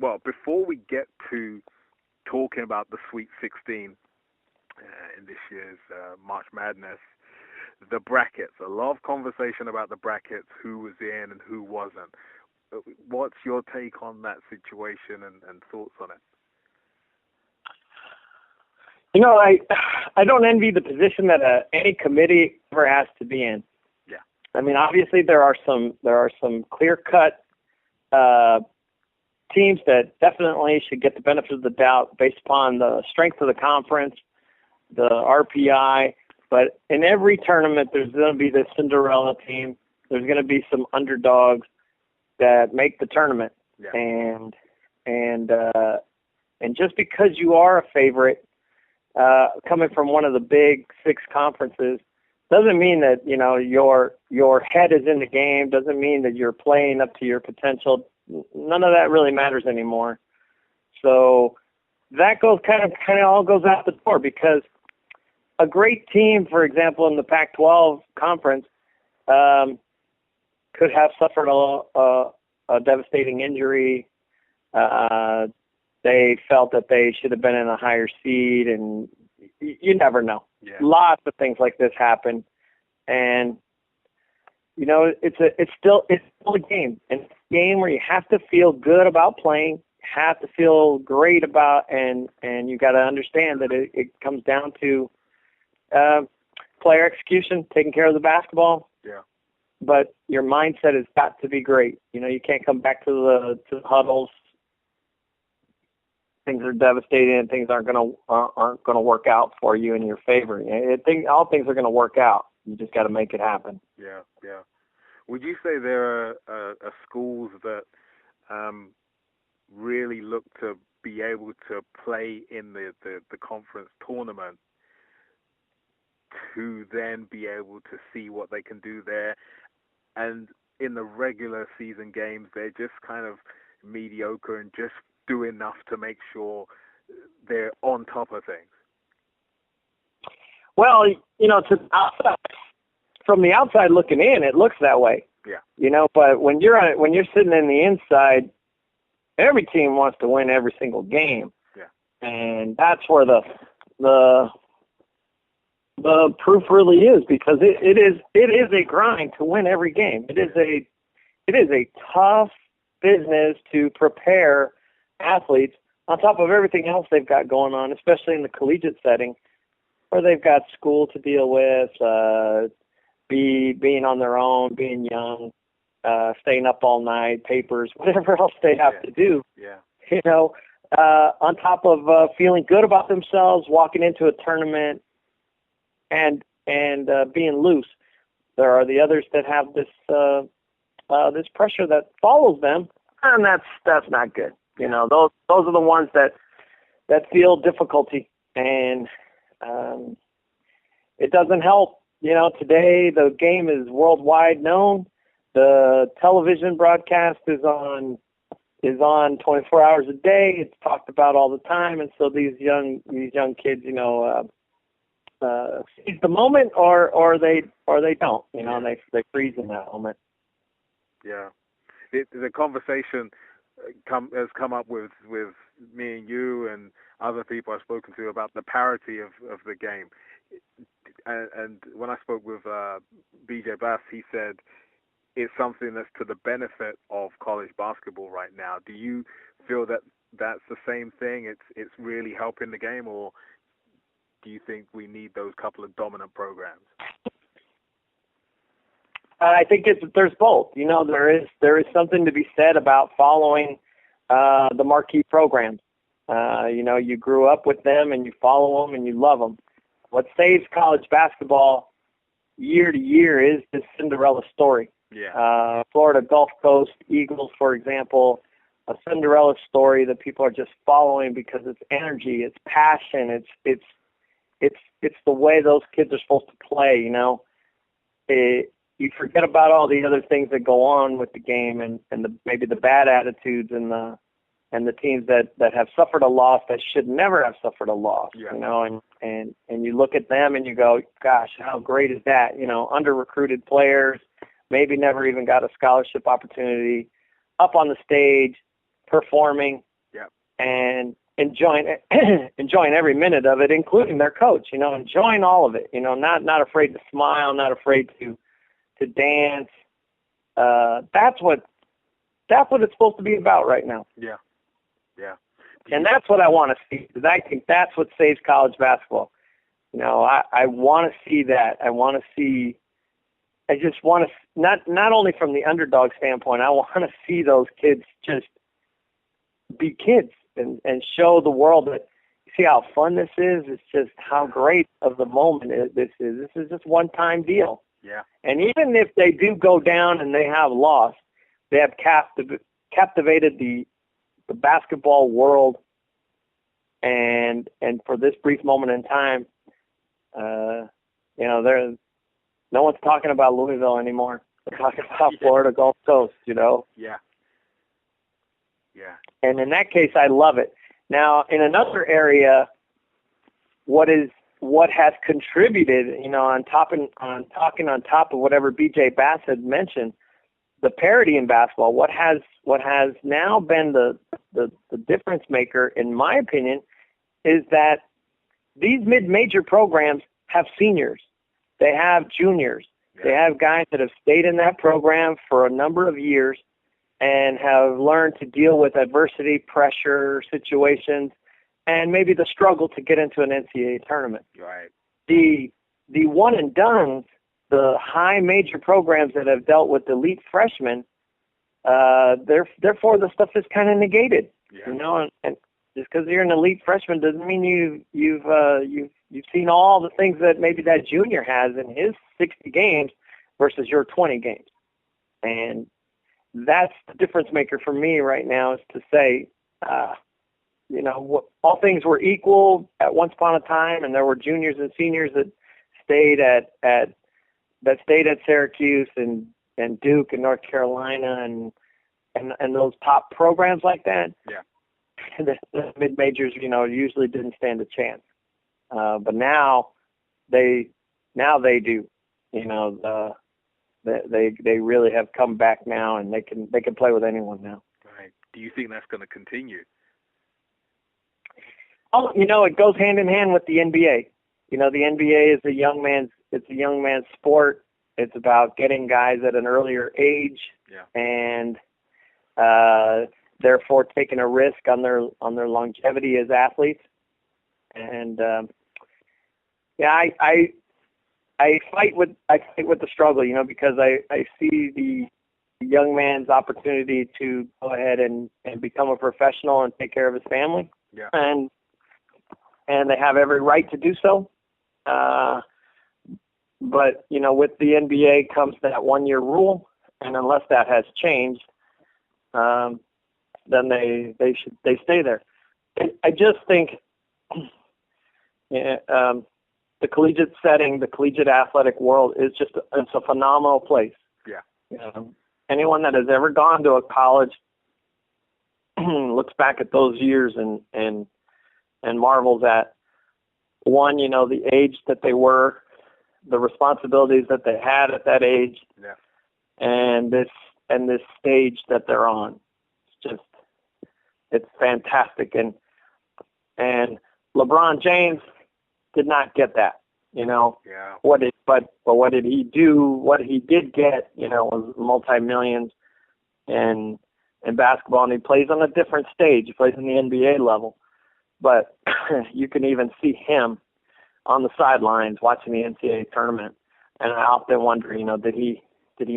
Well, before we get to talking about the Sweet 16 in this year's March Madness, the brackets, a lot of conversation about the brackets, who was in and who wasn't. What's your take on that situation and thoughts on it? You know, I don't envy the position that any committee ever has to be in. Yeah. I mean, obviously there are some clear-cut teams that definitely should get the benefit of the doubt based upon the strength of the conference, the RPI. But in every tournament, there's going to be this Cinderella team. There's going to be some underdogs that make the tournament. Yeah. And just because you are a favorite, coming from one of the big six conferences, doesn't mean that, you know, your head is in the game, doesn't mean that you're playing up to your potential. None of that really matters anymore. So that goes kind of all goes out the door, because a great team, for example, in the Pac-12 conference, could have suffered a devastating injury. They felt that they should have been in a higher seed, and you never know. Yeah. Lots of things like this happen, and you know, it's still a game, and it's a game where you have to feel good about playing, have to feel great about, and you got to understand that it comes down to player execution, taking care of the basketball. Yeah. But your mindset has got to be great. You know, you can't come back to the huddles. Things are devastating, and things aren't gonna work out for you in your favor. All things are gonna work out. You just got to make it happen. Yeah, yeah. Would you say there are schools that really look to be able to play in the conference tournament to then be able to see what they can do there, and in the regular season games they're just kind of mediocre and just do enough to make sure they're on top of things? Well, you know, from the outside looking in, it looks that way. Yeah. You know, but when you're sitting in the inside, every team wants to win every single game. Yeah. And that's where the proof really is, because it is a grind to win every game. It is a tough business to prepare athletes on top of everything else they've got going on, especially in the collegiate setting, where they've got school to deal with, being on their own, being young, staying up all night, papers, whatever else they have to do. Yeah. You know, on top of feeling good about themselves, walking into a tournament, and being loose. There are the others that have this pressure that follows them, and that's not good. You know, those are the ones that feel difficulty, and it doesn't help. You know, today the game is worldwide known. The television broadcast is on 24 hours a day. It's talked about all the time, and so these young kids, you know, seize the moment, or they don't. You know, and they freeze in that moment. Yeah, the conversation has come up with me and you and other people I've spoken to about the parity of the game. And when I spoke with BJ Bass, he said it's something that's to the benefit of college basketball right now. Do you feel that that's the same thing? It's really helping the game, or do you think we need those couple of dominant programs? I think there's both. You know, there is something to be said about following the marquee programs. You know, you grew up with them and you follow them and you love them. What saves college basketball year to year is this Cinderella story. Yeah. Florida Gulf Coast Eagles, for example, a Cinderella story that people are just following because it's energy, it's passion, it's the way those kids are supposed to play. You know, you forget about all the other things that go on with the game and maybe the bad attitudes and the teams that have suffered a loss that should never have suffered a loss. Yeah. You know, and you look at them and you go, gosh, how great is that? You know, under-recruited players, maybe never even got a scholarship opportunity, up on the stage, performing, and enjoying enjoying every minute of it, including their coach. Enjoying all of it. Not afraid to smile, not afraid to dance. That's what it's supposed to be about right now. Yeah, yeah. And that's what I want to see, because I think that's what saves college basketball. I want to see that. I just want to, not only from the underdog standpoint, I want to see those kids just be kids and show the world that, see how fun this is. It's just how great of the moment this is. This is just one-time deal. Yeah. And even if they do go down and they have lost, they have captivated the basketball world. And for this brief moment in time, no one's talking about Louisville anymore. They're talking about Florida Gulf Coast, Yeah. Yeah. And in that case, I love it. Now, in another area, what has contributed, on top of whatever BJ Bass had mentioned, the parity in basketball. What has now been the difference maker, in my opinion, is that these mid-major programs have seniors. They have juniors. Yeah. They have guys that have stayed in that program for a number of years and have learned to deal with adversity, pressure, situations, and maybe the struggle to get into an NCAA tournament. Right. The one and dones, the high major programs that have dealt with elite freshmen, therefore the stuff is kind of negated. Yeah. And just because you're an elite freshman doesn't mean you've seen all the things that maybe that junior has in his 60 games versus your 20 games. And that's the difference maker for me right now, is to say, all things were equal at once upon a time, and there were juniors and seniors that stayed at Syracuse and Duke and North Carolina and those top programs like that. Yeah. The mid majors, usually didn't stand a chance. But now they do. They really have come back now, and they can play with anyone now. Right. Do you think that's going to continue? Oh, it goes hand in hand with the NBA. The NBA is a young man's sport. It's about getting guys at an earlier age, yeah, and therefore taking a risk on their longevity as athletes. And I fight with the struggle, because I see the young man's opportunity to go ahead and become a professional and take care of his family. Yeah. And they have every right to do so. But, with the NBA comes that 1-year rule, and unless that has changed, then they stay there. I just think the collegiate setting, the collegiate athletic world is it's a phenomenal place. Yeah. Anyone that has ever gone to a college looks back at those years and marvels at, one, the age that they were, the responsibilities that they had at that age, yeah, and this stage that they're on. It's fantastic. And LeBron James did not get that, Yeah. But what did he do? What he did get, was multi-millions in basketball, and he plays on a different stage. He plays in the NBA level. But you can even see him on the sidelines watching the NCAA tournament. And I often wonder, did he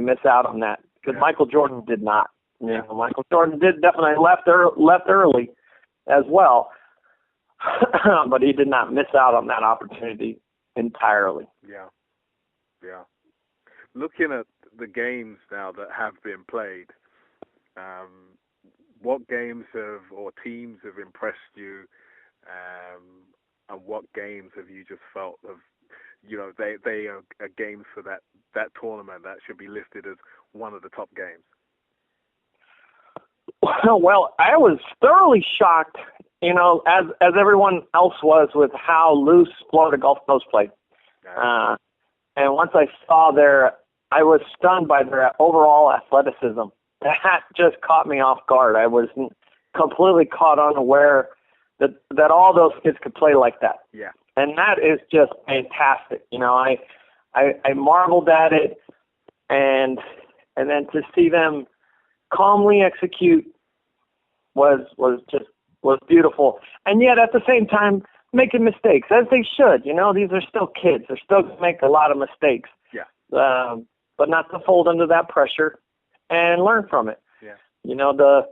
miss out on that? Because Michael Jordan did not. Michael Jordan did definitely left early as well, but he did not miss out on that opportunity entirely. Yeah. Yeah. Looking at the games now that have been played, what games or teams have impressed you, and what games have you just felt they are games for that tournament that should be listed as one of the top games? Well, I was thoroughly shocked, as everyone else was, with how loose Florida Gulf Coast played. And once I saw I was stunned by their overall athleticism. That just caught me off guard. completely caught unaware that all those kids could play like that. Yeah. And that is just fantastic. You know, I marveled at it, and then to see them calmly execute was beautiful. And yet at the same time making mistakes, as they should. You know, these are still kids. They're still going to make a lot of mistakes. Yeah. But not to fold under that pressure and learn from it. Yeah. You know, the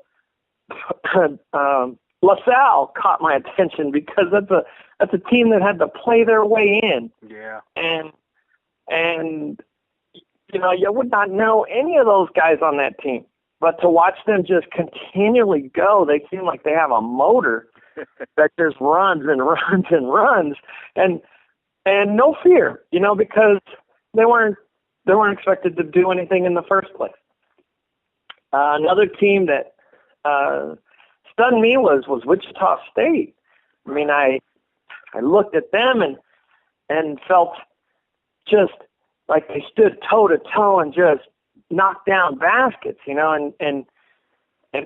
LaSalle caught my attention because that's a team that had to play their way in. Yeah. And you know, you would not know any of those guys on that team. But to watch them just continually go, they seem like they have a motor that just runs and runs and runs, and no fear, you know, because they weren't expected to do anything in the first place. Another team that stunned me was Wichita State. I mean, I looked at them and felt just like they stood toe to toe and just knocked down baskets, you know, and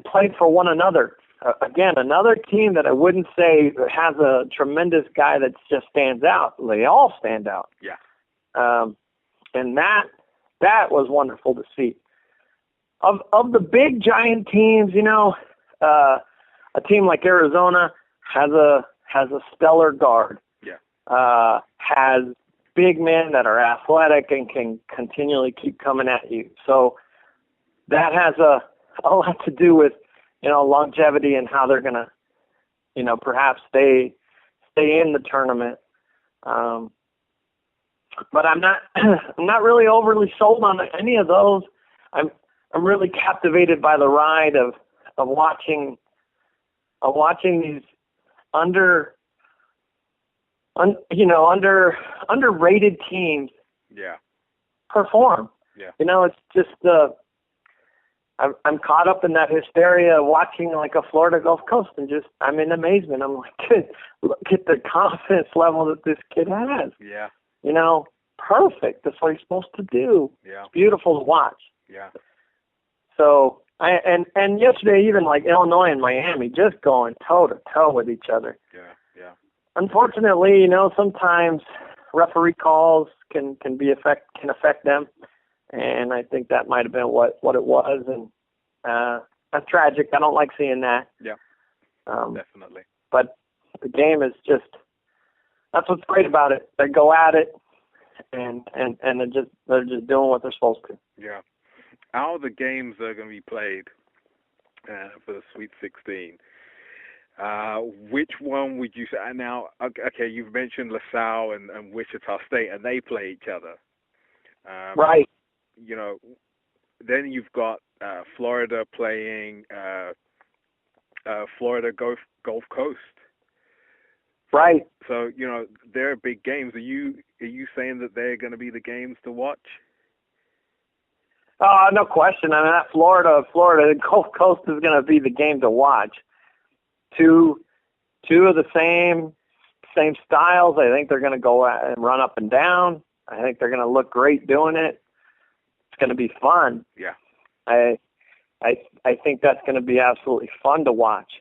played for one another. Again, another team that I wouldn't say has a tremendous guy that just stands out. They all stand out. Yeah. And that was wonderful to see. Of the big giant teams, you know, a team like Arizona has a stellar guard. Yeah. Has big men that are athletic and can continually keep coming at you. So that has a lot to do with, you know, longevity and how they're going to, you know, perhaps stay in the tournament. But I'm not really overly sold on any of those. I'm really captivated by the ride of watching these underrated teams Yeah. perform. Yeah. You know, it's just I'm caught up in that hysteria watching like a Florida Gulf Coast, and just I'm in amazement. I'm like, look at the confidence level that this kid has. Yeah. You know, perfect. That's what he's supposed to do. Yeah. It's beautiful to watch. Yeah. So and yesterday, even like Illinois and Miami, just going toe to toe with each other. Yeah. Yeah. Unfortunately, you know, sometimes referee calls can affect them, and I think that might have been what it was, and that's tragic. I don't like seeing that. Yeah. Definitely. But the game is that's what's great about it. They go at it, and they're just doing what they're supposed to. Yeah. How the games are going to be played for the Sweet 16? Which one would you say? Now, okay, you've mentioned LaSalle and Wichita State, and they play each other. Right. You know, then you've got Florida playing Florida Gulf Coast. Right. So, you know, they're big games. Are you saying that they're going to be the games to watch? No question. I mean, that Florida Gulf Coast is going to be the game to watch. Two of the same styles. I think they're going to go and run up and down. I think they're going to look great doing it. It's going to be fun. Yeah. I think that's going to be absolutely fun to watch.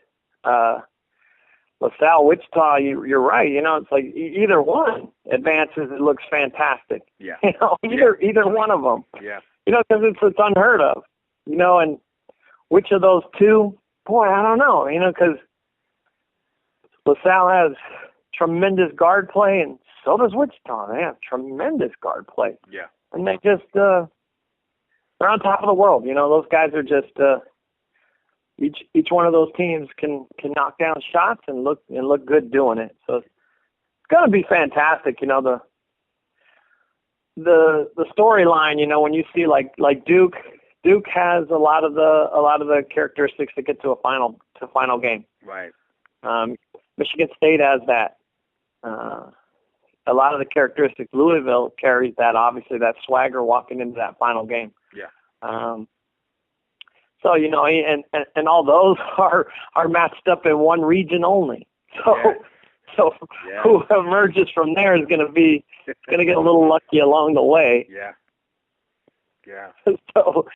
LaSalle, Wichita, you're right. You know, it's like either one advances, it looks fantastic. Yeah. You know, either one of them. Yeah. You know, because it's unheard of. You know, and which of those two? Boy, I don't know. You know, because LaSalle has tremendous guard play, and so does Wichita. They have tremendous guard play. Yeah. And they just they're on top of the world. You know, those guys are just each one of those teams can knock down shots and look good doing it. So it's going to be fantastic. You know, the storyline. You know, when you see like Duke has a lot of the characteristics that get to a final game. Right. Michigan State has that. A lot of the characteristics. Louisville carries that. Obviously, that swagger walking into that final game. Yeah. So, you know, and all those are matched up in one region only. So, Yeah. so Yeah. who emerges from there is going to get a little lucky along the way. Yeah. Yeah. So,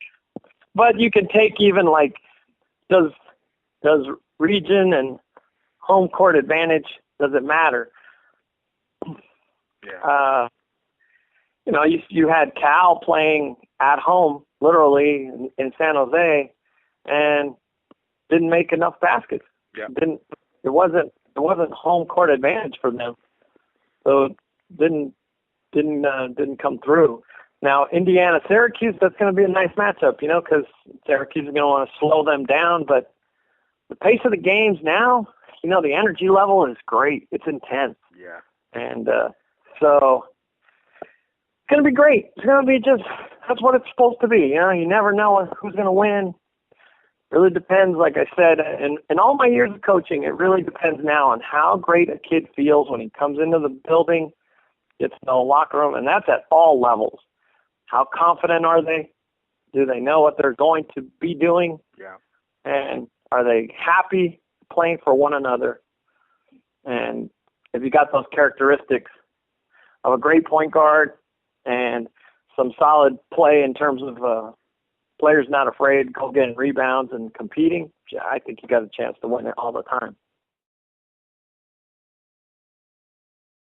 but you can take even like, does does region and home court advantage, does it matter? Yeah. You had Cal playing at home, literally in San Jose, and didn't make enough baskets. Yeah. It wasn't home court advantage for them, so it didn't come through. Now Indiana Syracuse, that's going to be a nice matchup, because Syracuse is going to want to slow them down, but the pace of the games now, the energy level is great. It's intense. Yeah. And so it's going to be great. It's going to be that's what it's supposed to be. You never know who's going to win. Really depends, like I said, in all my years of coaching, it really depends now on how great a kid feels when he comes into the building, gets in the locker room, and that's at all levels. How confident are they? Do they know what they're going to be doing? Yeah. And are they happy playing for one another? And if you got those characteristics of a great point guard and some solid play in terms of players not afraid, go getting rebounds and competing, I think you got a chance to win it all the time.